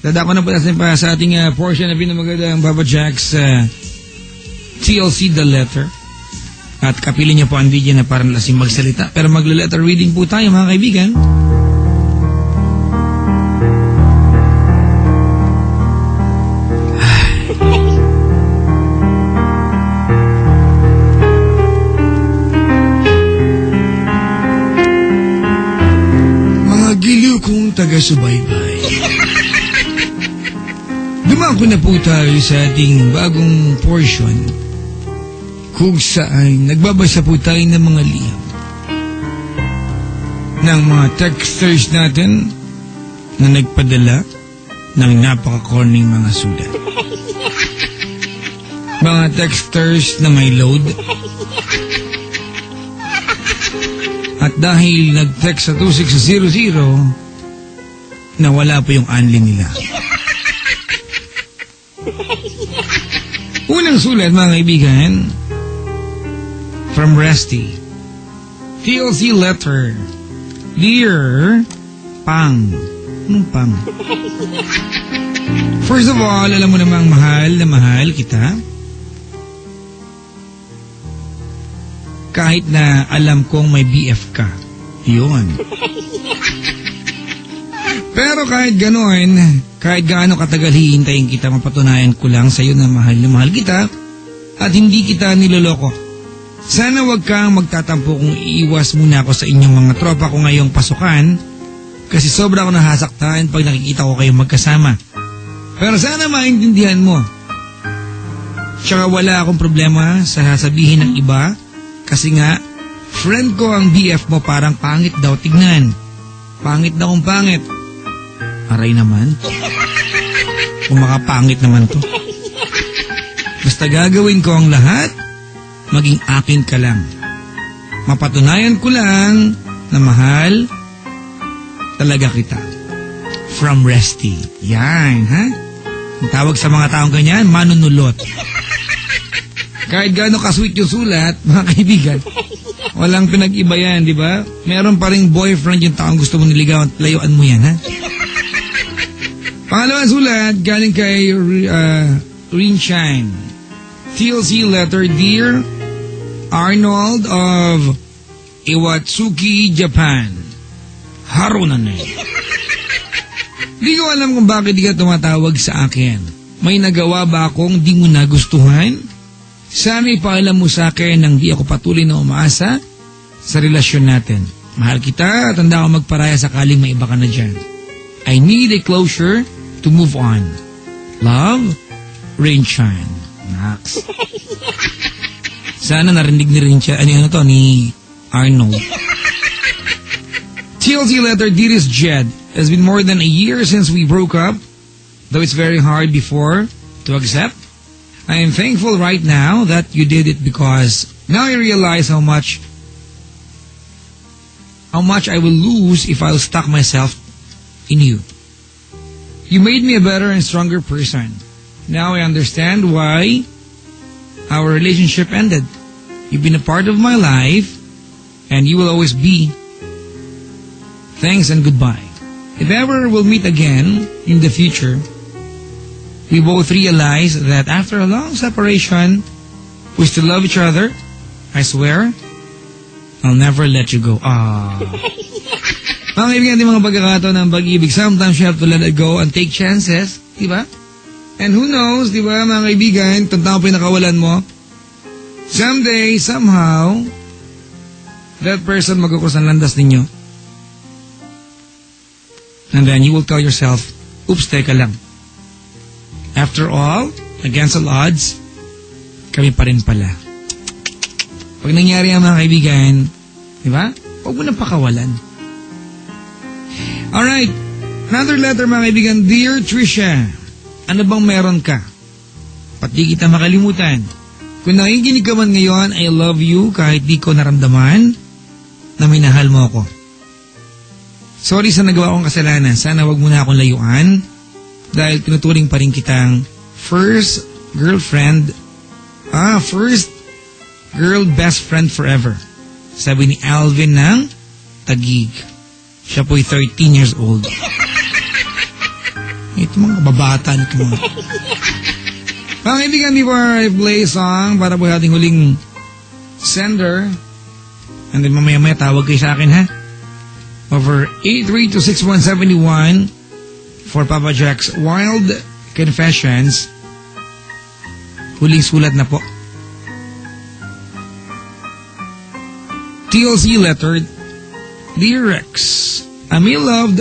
Dadako na po natin pa sa ating portion na pinamagandang Baba Jack's TLC The Letter. At kapili niyo po ang DJ na parang lasing magsalita. Pero magla-letter reading po tayo mga kaibigan. Mga giliw kong taga-subaybay. Dumako na po tayo sa ating bagong portion kung saan nagbabasa po tayo ng mga liham ng mga texters natin na nagpadala ng napaka-corning mga sulat. Mga texters na may load. At dahil nag-text sa 2600, nawala po yung unli nila. Unang sulat mga kaibigan, from Resty. TLC letter. Dear Pang. Anong Pang? First of all, alam mo namang mahal na mahal kita. Kahit na alam kong may BF ka. Yun. Pero kahit gano'n, kahit gaano katagal hihintayin kita, mapatunayan ko lang sa'yo na mahal kita at hindi kita niloloko. Sana wag kang magtatampo kung iiwas muna ako sa inyong mga tropa ko ngayong pasukan kasi sobra ako nahasaktan pag nakikita ko kayong magkasama. Pero sana maintindihan mo. Tsaka wala akong problema sa sasabihin ng iba kasi nga, friend ko ang BF mo parang pangit daw tignan. Pangit na kung pangit. Aray naman. Kung makapangit naman to. Basta gagawin ko ang lahat, maging akin ka lang. Mapatunayan ko lang na mahal talaga kita. From Resty. Yan, ha? Ang tawag sa mga taong ganyan, manunulot. Kahit gaano ka-sweet yung sulat, mga kaibigan, walang pinag-iba yan, di ba? Meron pa rin boyfriend yung taong gusto mong niligawan, layuan mo yan, ha? Pangalawang sulat, galing kay Rinshine. TLC letter, Dear Arnold of Iwatsuki, Japan. Harunane. Di ko alam kung bakit di ka tumatawag sa akin. May nagawa ba akong di mo nagustuhan? Sana ipaalam mo sa akin nang di ako patuloy na umaasa sa relasyon natin. Mahal kita at handa ako magparaya sakaling may iba ka na dyan. I need a closure to move on. Love, Rainshine. Max. Sana narinig ni Rainshine. Ano to? Ni Arnold. TLC letter, Dearest Jed. It's been more than a year since we broke up. Though it's very hard before to accept. I am thankful right now that you did it because now I realize how much I will lose if I'll stuck myself in you. You made me a better and stronger person. Now I understand why our relationship ended. You've been a part of my life and you will always be. Thanks and goodbye. If ever we'll meet again in the future, we both realize that after a long separation, we still love each other. I swear, I'll never let you go. Mga kaibigan, mga pagkakataon ng pag-ibig, sometimes you have to let it go and take chances, di ba? And who knows, di ba, mga kaibigan, tanda ko pinakawalan mo, someday, somehow, that person magkukros ang landas ninyo. And then you will tell yourself, oops, teka lang. After all, against all odds, kami pa rin pala. Pag nangyari ang mga kaibigan, di ba? Huwag mo nang pakawalan. Alright, another letter mga kaibigan. Dear Trisha, ano bang meron ka? Pati kita makalimutan. Kung nakikinig ka man ngayon, I love you kahit di ko naramdaman na minahal mo ako. Sorry sa nagawa kong kasalanan. Sana wag mo na akong layuan dahil tinuturing pa rin kitang first girl best friend forever. Sabi ni Alvin ng Taguig. Siya po'y 13 years old. Ito mga kababata nito mga. Mga kaibigan, before I play song para po ating huling sender, and then mamaya-maya tawag kayo sa akin ha. Over 8326171 for Papa Jack's Wild Confessions. Huling sulat na po. TLC letter. Dear Rex, I may loved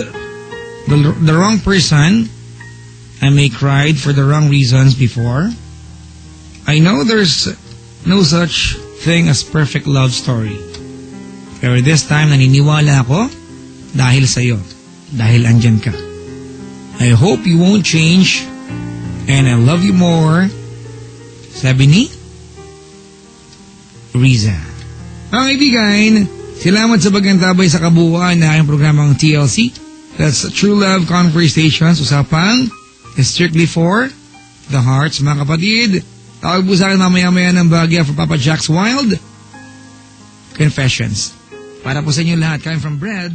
the wrong person. I may cried for the wrong reasons before. I know there's no such thing as perfect love story. Pero this time naniniwala ako dahil sa'yo. Dahil andyan ka. I hope you won't change and I love you more. Sabi ni Riza. Mga kaibigan, salamat sa pagkantabay sa kabuuan na aking programang TLC. That's True Love Conversations. Usapang strictly for the hearts, mga kapatid. Tawag po sa akin mamaya-maya ng bagya for Papa Jack's Wild Confessions. Para po sa inyo lahat, coming from Bread